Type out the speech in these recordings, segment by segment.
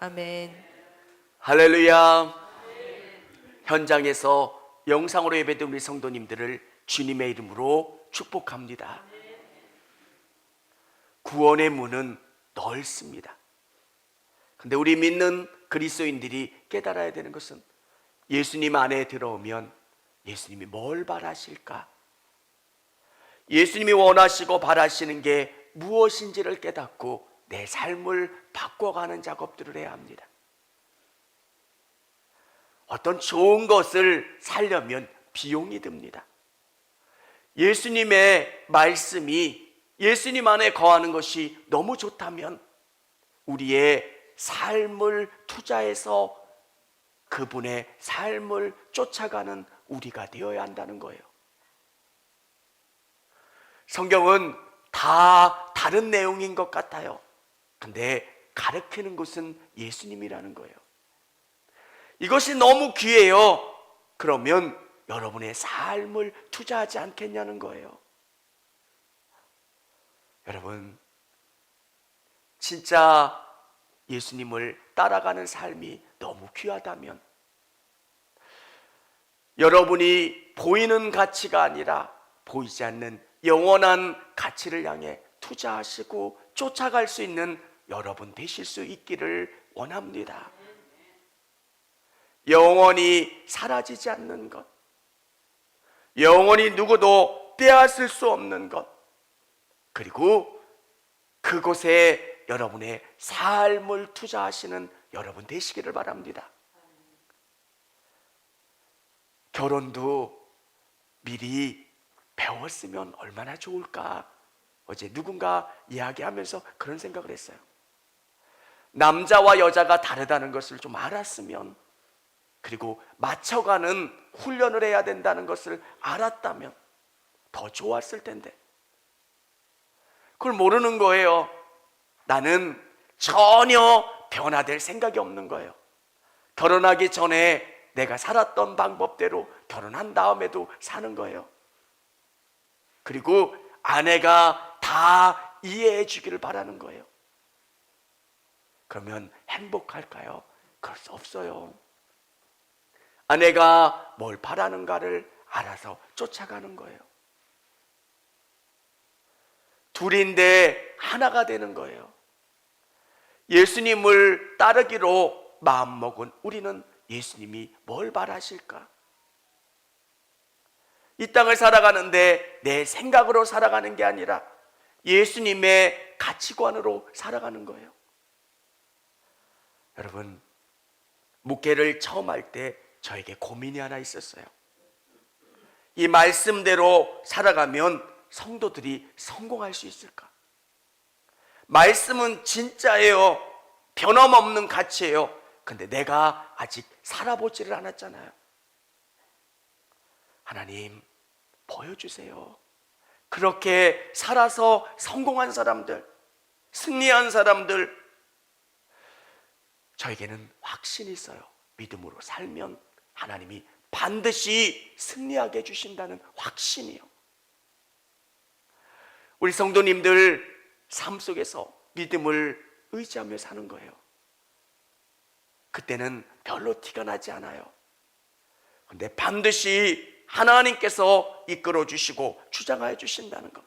아멘. 할렐루야. 현장에서 영상으로 예배드린 우리 성도님들을 주님의 이름으로 축복합니다. 구원의 문은 넓습니다. 근데 우리 믿는 그리스도인들이 깨달아야 되는 것은 예수님 안에 들어오면 예수님이 뭘 바라실까? 예수님이 원하시고 바라시는 게 무엇인지를 깨닫고 내 삶을 바꿔가는 작업들을 해야 합니다. 어떤 좋은 것을 살려면 비용이 듭니다. 예수님의 말씀이 예수님 안에 거하는 것이 너무 좋다면 우리의 삶을 투자해서 그분의 삶을 쫓아가는 우리가 되어야 한다는 거예요. 성경은 다 다른 내용인 것 같아요. 근데 가르치는 것은 예수님이라는 거예요. 이것이 너무 귀해요. 그러면 여러분의 삶을 투자하지 않겠냐는 거예요. 여러분, 진짜 예수님을 따라가는 삶이 너무 귀하다면 여러분이 보이는 가치가 아니라 보이지 않는 영원한 가치를 향해 투자하시고 쫓아갈 수 있는 여러분 되실 수 있기를 원합니다. 영원히 사라지지 않는 것, 영원히 누구도 빼앗을 수 없는 것, 그리고 그곳에 여러분의 삶을 투자하시는 여러분 되시기를 바랍니다. 결혼도 미리 배웠으면 얼마나 좋을까? 어제 누군가 이야기하면서 그런 생각을 했어요. 남자와 여자가 다르다는 것을 좀 알았으면, 그리고 맞춰가는 훈련을 해야 된다는 것을 알았다면 더 좋았을 텐데 그걸 모르는 거예요. 나는 전혀 변화될 생각이 없는 거예요. 결혼하기 전에 내가 살았던 방법대로 결혼한 다음에도 사는 거예요. 그리고 아내가 다 이해해 주기를 바라는 거예요. 그러면 행복할까요? 그럴 수 없어요. 아내가 뭘 바라는가를 알아서 쫓아가는 거예요. 둘인데 하나가 되는 거예요. 예수님을 따르기로 마음먹은 우리는 예수님이 뭘 바라실까? 이 땅을 살아가는데 내 생각으로 살아가는 게 아니라 예수님의 가치관으로 살아가는 거예요. 여러분, 목회를 처음 할 때 저에게 고민이 하나 있었어요. 이 말씀대로 살아가면 성도들이 성공할 수 있을까? 말씀은 진짜예요. 변함없는 가치예요. 근데 내가 아직 살아보지를 않았잖아요. 하나님, 보여주세요. 그렇게 살아서 성공한 사람들, 승리한 사람들, 저에게는 확신이 있어요. 믿음으로 살면 하나님이 반드시 승리하게 해주신다는 확신이요. 우리 성도님들 삶 속에서 믿음을 의지하며 사는 거예요. 그때는 별로 티가 나지 않아요. 근데 반드시 하나님께서 이끌어 주시고 주장하여 주신다는 것.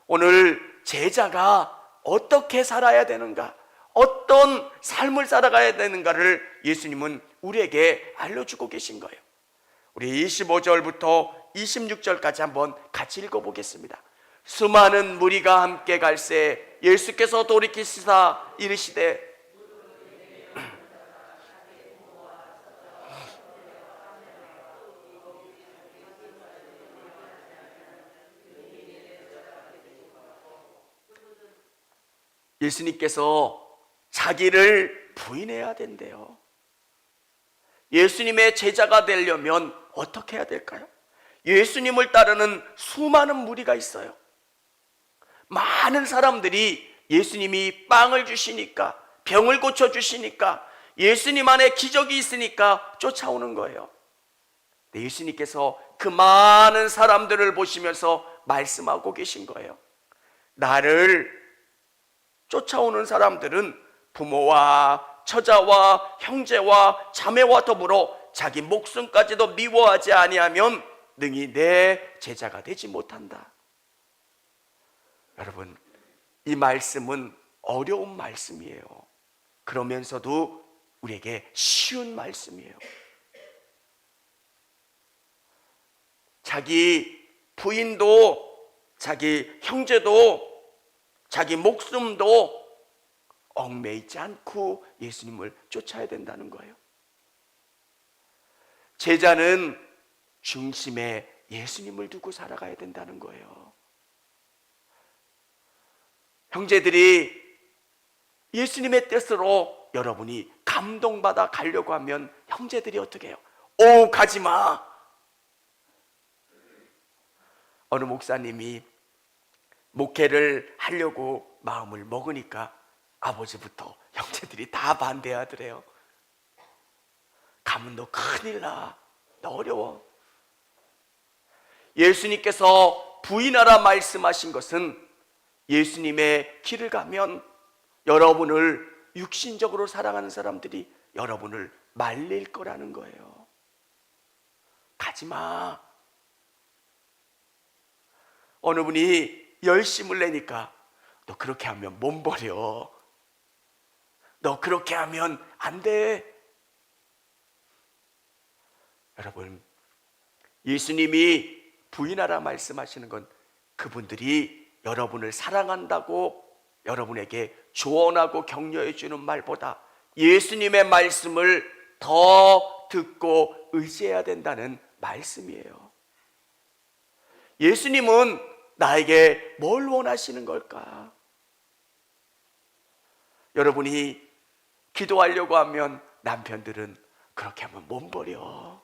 오늘 제자가 어떻게 살아야 되는가, 어떤 삶을 살아가야 되는가를 예수님은 우리에게 알려주고 계신 거예요. 우리 25절부터 26절까지 한번 같이 읽어보겠습니다. 수많은 무리가 함께 갈새 예수께서 돌이키시사 이르시되 예수님께서 자기를 부인해야 된대요. 예수님의 제자가 되려면 어떻게 해야 될까요? 예수님을 따르는 수많은 무리가 있어요. 많은 사람들이 예수님이 빵을 주시니까, 병을 고쳐주시니까, 예수님 안에 기적이 있으니까 쫓아오는 거예요. 예수님께서 그 많은 사람들을 보시면서 말씀하고 계신 거예요. 나를 쫓아오는 사람들은 부모와 처자와 형제와 자매와 더불어 자기 목숨까지도 미워하지 아니하면 능히 내 제자가 되지 못한다. 여러분, 이 말씀은 어려운 말씀이에요. 그러면서도 우리에게 쉬운 말씀이에요. 자기 부인도, 자기 형제도, 자기 목숨도 얽매이지 않고 예수님을 쫓아야 된다는 거예요. 제자는 중심에 예수님을 두고 살아가야 된다는 거예요. 형제들이 예수님의 뜻으로 여러분이 감동받아 가려고 하면 형제들이 어떻게 해요? 오, 가지마. 어느 목사님이 목회를 하려고 마음을 먹으니까 아버지부터 형제들이 다 반대하더래요. 가면 너 큰일 나. 너 어려워. 예수님께서 부인하라 말씀하신 것은 예수님의 길을 가면 여러분을 육신적으로 사랑하는 사람들이 여러분을 말릴 거라는 거예요. 가지마. 어느 분이 열심을 내니까 너 그렇게 하면 몸 버려. 너 그렇게 하면 안 돼. 여러분, 예수님이 부인하라 말씀하시는 건 그분들이 여러분을 사랑한다고 여러분에게 조언하고 격려해 주는 말보다 예수님의 말씀을 더 듣고 의지해야 된다는 말씀이에요. 예수님은 나에게 뭘 원하시는 걸까? 여러분이 기도하려고 하면 남편들은 그렇게 하면 몸 버려.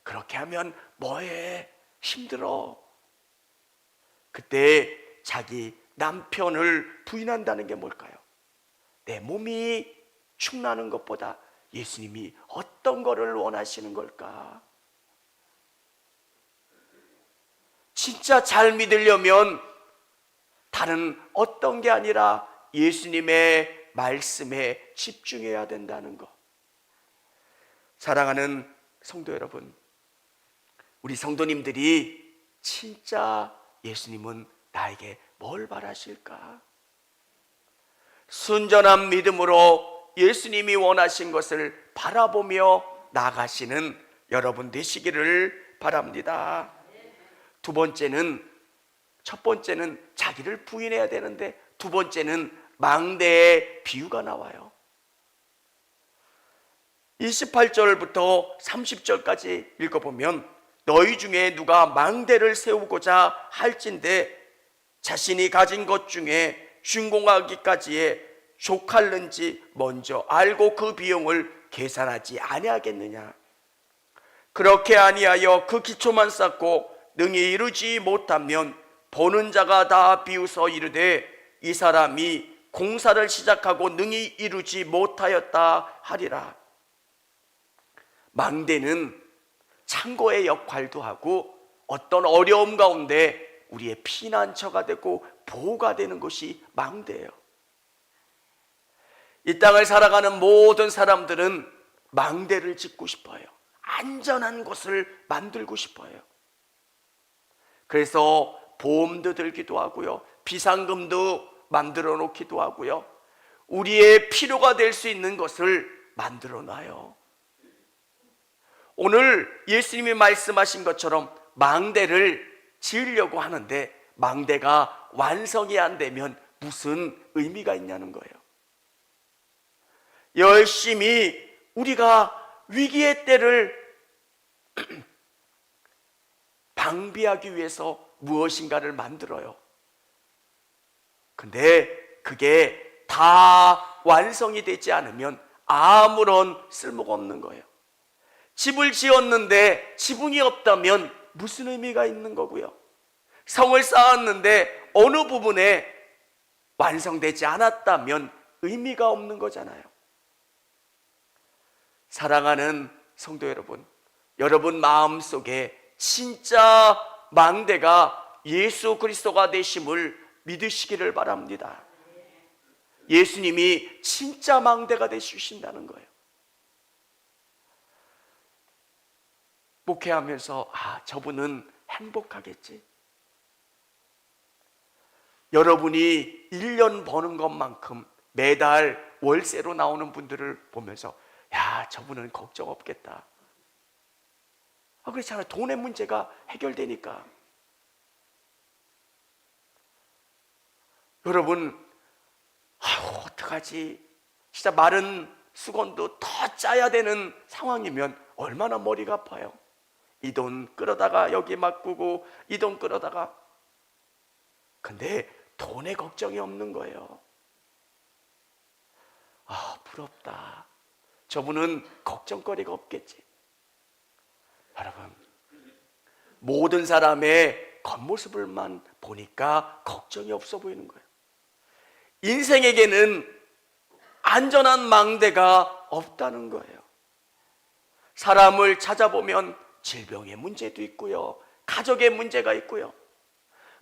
그렇게 하면 뭐해? 힘들어. 그때 자기 남편을 부인한다는 게 뭘까요? 내 몸이 축나는 것보다 예수님이 어떤 거를 원하시는 걸까? 진짜 잘 믿으려면 다른 어떤 게 아니라 예수님의 말씀에 집중해야 된다는 것. 사랑하는 성도 여러분, 우리 성도님들이 진짜 예수님은 나에게 뭘 바라실까? 순전한 믿음으로 예수님이 원하신 것을 바라보며 나아가시는 여러분 되시기를 바랍니다. 두 번째는, 첫 번째는 자기를 부인해야 되는데 두 번째는 망대의 비유가 나와요. 28절부터 30절까지 읽어보면 너희 중에 누가 망대를 세우고자 할진대 자신이 가진 것 중에 준공하기까지에 족할는지 먼저 알고 그 비용을 계산하지 아니하겠느냐. 그렇게 아니하여 그 기초만 쌓고 능히 이루지 못하면 보는 자가 다 비웃어 이르되 이 사람이 공사를 시작하고 능히 이루지 못하였다 하리라. 망대는 창고의 역할도 하고 어떤 어려움 가운데 우리의 피난처가 되고 보호가 되는 것이 망대예요. 이 땅을 살아가는 모든 사람들은 망대를 짓고 싶어요. 안전한 곳을 만들고 싶어요. 그래서 보험도 들기도 하고요, 비상금도 만들어 놓기도 하고요, 우리의 필요가 될 수 있는 것을 만들어 놔요. 오늘 예수님이 말씀하신 것처럼 망대를 지으려고 하는데 망대가 완성이 안 되면 무슨 의미가 있냐는 거예요. 열심히 우리가 위기의 때를 방비하기 위해서 무엇인가를 만들어요. 근데 그게 다 완성이 되지 않으면 아무런 쓸모가 없는 거예요. 집을 지었는데 지붕이 없다면 무슨 의미가 있는 거고요. 성을 쌓았는데 어느 부분에 완성되지 않았다면 의미가 없는 거잖아요. 사랑하는 성도 여러분, 여러분 마음속에 진짜 망대가 예수 그리스도가 되심을 믿으시기를 바랍니다. 예수님이 진짜 망대가 되주신다는 거예요. 목회하면서 저분은 행복하겠지. 여러분이 1년 버는 것만큼 매달 월세로 나오는 분들을 보면서 저분은 걱정 없겠다. 그렇잖아요. 돈의 문제가 해결되니까. 여러분, 어떡하지? 진짜 마른 수건도 더 짜야 되는 상황이면 얼마나 머리가 아파요. 이 돈 끌어다가 여기 바꾸고 이 돈 끌어다가. 근데 돈에 걱정이 없는 거예요. 부럽다. 저분은 걱정거리가 없겠지. 여러분, 모든 사람의 겉모습을만 보니까 걱정이 없어 보이는 거예요. 인생에게는 안전한 망대가 없다는 거예요. 사람을 찾아보면 질병의 문제도 있고요, 가족의 문제가 있고요,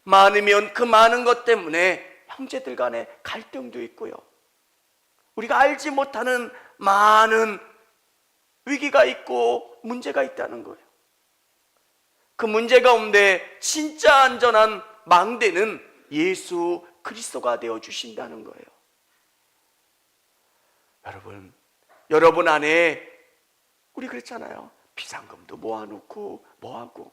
많으면 그 많은 것 때문에 형제들 간의 갈등도 있고요, 우리가 알지 못하는 많은 위기가 있고 문제가 있다는 거예요. 그 문제 가운데 진짜 안전한 망대는 예수 그리스도가 되어 주신다는 거예요. 여러분 안에 우리 그랬잖아요. 비상금도 모아놓고 뭐하고.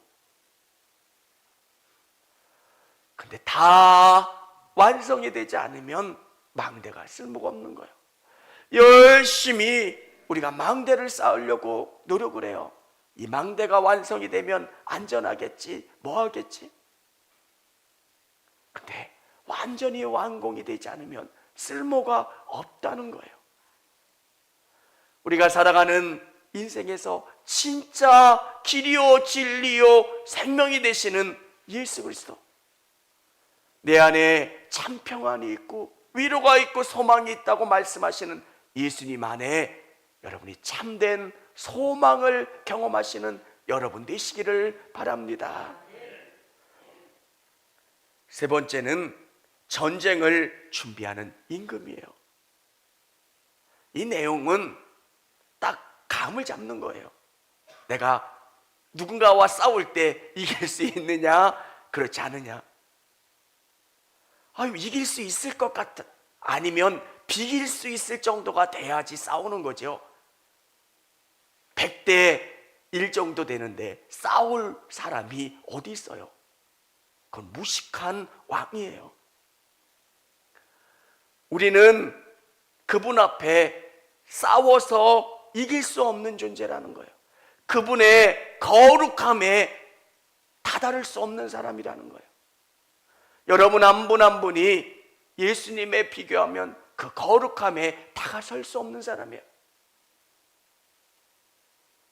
근데 다 완성이 되지 않으면 망대가 쓸모가 없는 거예요. 열심히 우리가 망대를 쌓으려고 노력을 해요. 이 망대가 완성이 되면 안전하겠지, 뭐하겠지. 근데 완전히 완공이 되지 않으면 쓸모가 없다는 거예요. 우리가 살아가는 인생에서 진짜 길이요 진리요 생명이 되시는 예수 그리스도, 내 안에 참 평안이 있고 위로가 있고 소망이 있다고 말씀하시는 예수님 안에 여러분이 참된 소망을 경험하시는 여러분 되시기를 바랍니다. 세 번째는 전쟁을 준비하는 임금이에요. 이 내용은 딱 감을 잡는 거예요. 내가 누군가와 싸울 때 이길 수 있느냐, 그렇지 않느냐. 이길 수 있을 것 같아. 아니면 비길 수 있을 정도가 돼야지 싸우는 거죠. 100대 1 정도 되는데 싸울 사람이 어디 있어요? 그건 무식한 왕이에요. 우리는 그분 앞에 싸워서 이길 수 없는 존재라는 거예요. 그분의 거룩함에 다다를 수 없는 사람이라는 거예요. 여러분 한 분 한 분이 예수님에 비교하면 그 거룩함에 다가설 수 없는 사람이에요.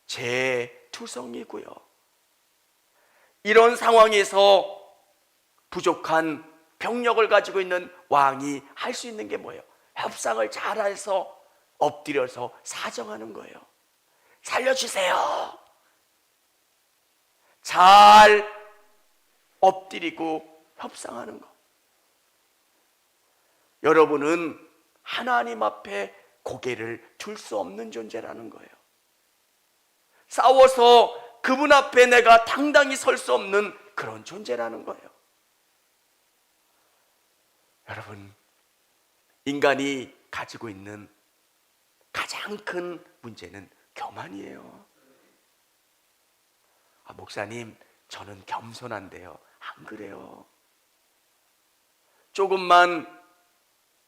제 투성이고요. 이런 상황에서 부족한 병력을 가지고 있는 왕이 할 수 있는 게 뭐예요? 협상을 잘해서 엎드려서 사정하는 거예요. 살려주세요. 잘 엎드리고 협상하는 거. 여러분은 하나님 앞에 고개를 둘 수 없는 존재라는 거예요. 싸워서 그분 앞에 내가 당당히 설 수 없는 그런 존재라는 거예요. 여러분, 인간이 가지고 있는 가장 큰 문제는 교만이에요. 목사님, 저는 겸손한데요. 안 그래요. 조금만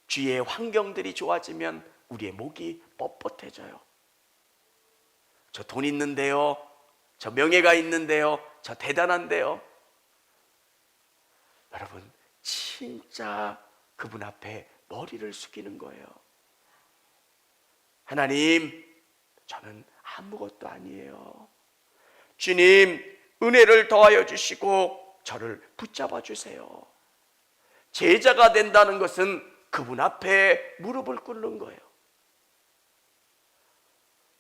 주위의 환경들이 좋아지면 우리의 목이 뻣뻣해져요. 저 돈 있는데요, 저 명예가 있는데요, 저 대단한데요. 여러분, 진짜 그분 앞에 머리를 숙이는 거예요. 하나님, 저는 아무것도 아니에요. 주님, 은혜를 더하여 주시고 저를 붙잡아 주세요. 제자가 된다는 것은 그분 앞에 무릎을 꿇는 거예요.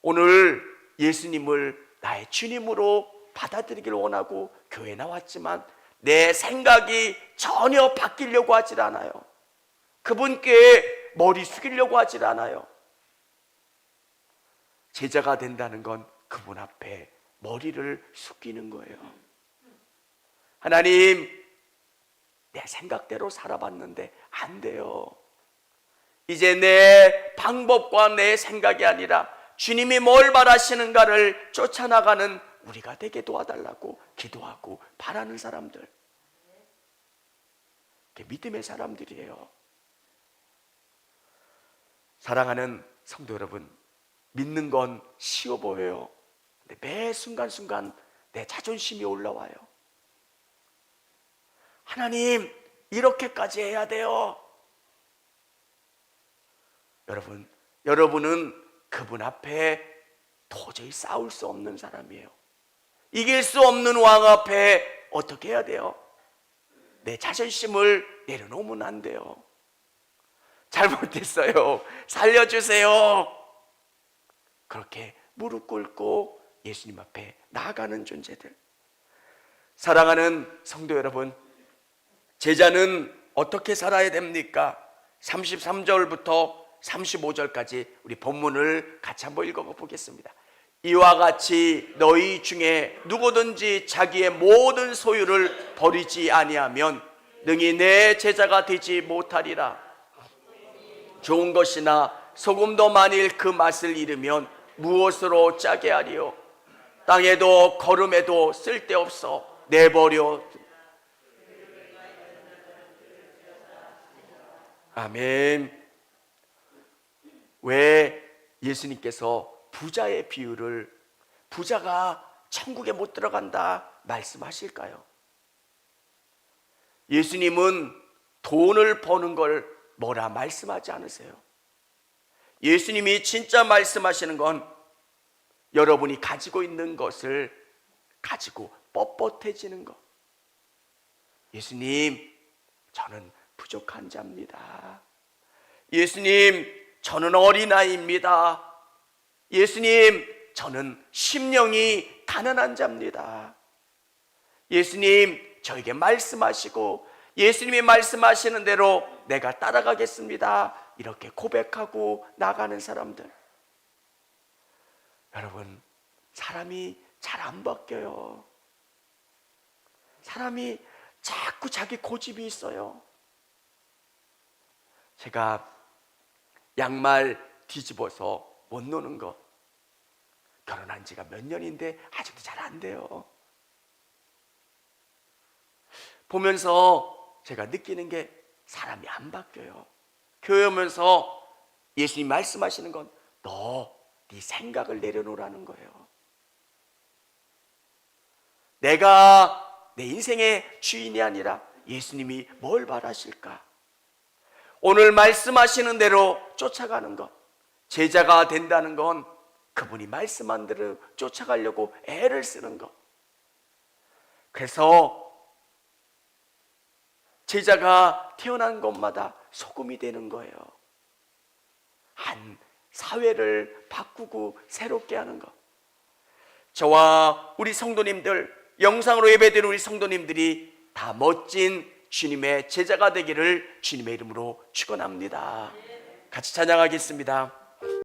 오늘 예수님을 나의 주님으로 받아들이기를 원하고 교회에 나왔지만 내 생각이 전혀 바뀌려고 하질 않아요. 그분께 머리 숙이려고 하질 않아요. 제자가 된다는 건 그분 앞에 머리를 숙이는 거예요. 하나님, 내 생각대로 살아봤는데 안 돼요. 이제 내 방법과 내 생각이 아니라 주님이 뭘 바라시는가를 쫓아나가는 우리가 되게 도와달라고 기도하고 바라는 사람들, 믿음의 사람들이에요. 사랑하는 성도 여러분, 믿는 건 쉬워 보여요. 근데 매 순간순간 내 자존심이 올라와요. 하나님, 이렇게까지 해야 돼요. 여러분은 그분 앞에 도저히 싸울 수 없는 사람이에요. 이길 수 없는 왕 앞에 어떻게 해야 돼요? 내 자존심을 내려놓으면 안 돼요. 잘못했어요, 살려주세요. 그렇게 무릎 꿇고 예수님 앞에 나아가는 존재들. 사랑하는 성도 여러분, 제자는 어떻게 살아야 됩니까? 33절부터 35절까지 우리 본문을 같이 한번 읽어보겠습니다. 이와 같이 너희 중에 누구든지 자기의 모든 소유를 버리지 아니하면 능히 내 제자가 되지 못하리라. 좋은 것이나 소금도 만일 그 맛을 잃으면 무엇으로 짜게 하리요? 땅에도 거름에도 쓸데없어 내버려. 아멘. 왜 예수님께서 부자의 비유를, 부자가 천국에 못 들어간다 말씀하실까요? 예수님은 돈을 버는 걸 뭐라 말씀하지 않으세요. 예수님이 진짜 말씀하시는 건 여러분이 가지고 있는 것을 가지고 뻣뻣해지는 것. 예수님, 저는 부족한 자입니다. 예수님, 저는 어린아이입니다. 예수님, 저는 심령이 가난한 자입니다. 예수님, 저에게 말씀하시고 예수님이 말씀하시는 대로 내가 따라가겠습니다. 이렇게 고백하고 나가는 사람들. 여러분, 사람이 잘 안 바뀌어요. 사람이 자꾸 자기 고집이 있어요. 제가 양말 뒤집어서 못 노는 거, 결혼한 지가 몇 년인데 아직도 잘 안 돼요. 보면서 제가 느끼는 게 사람이 안 바뀌어요. 교회 오면서 예수님 말씀하시는 건 네 생각을 내려놓으라는 거예요. 내가 내 인생의 주인이 아니라 예수님이 뭘 바라실까? 오늘 말씀하시는 대로 쫓아가는 것. 제자가 된다는 건 그분이 말씀한 대로 쫓아가려고 애를 쓰는 것. 그래서 제자가 태어난 곳마다 소금이 되는 거예요. 한 사회를 바꾸고 새롭게 하는 것. 저와 우리 성도님들, 영상으로 예배드리는 우리 성도님들이 다 멋진 주님의 제자가 되기를 주님의 이름으로 축원합니다. 같이 찬양하겠습니다.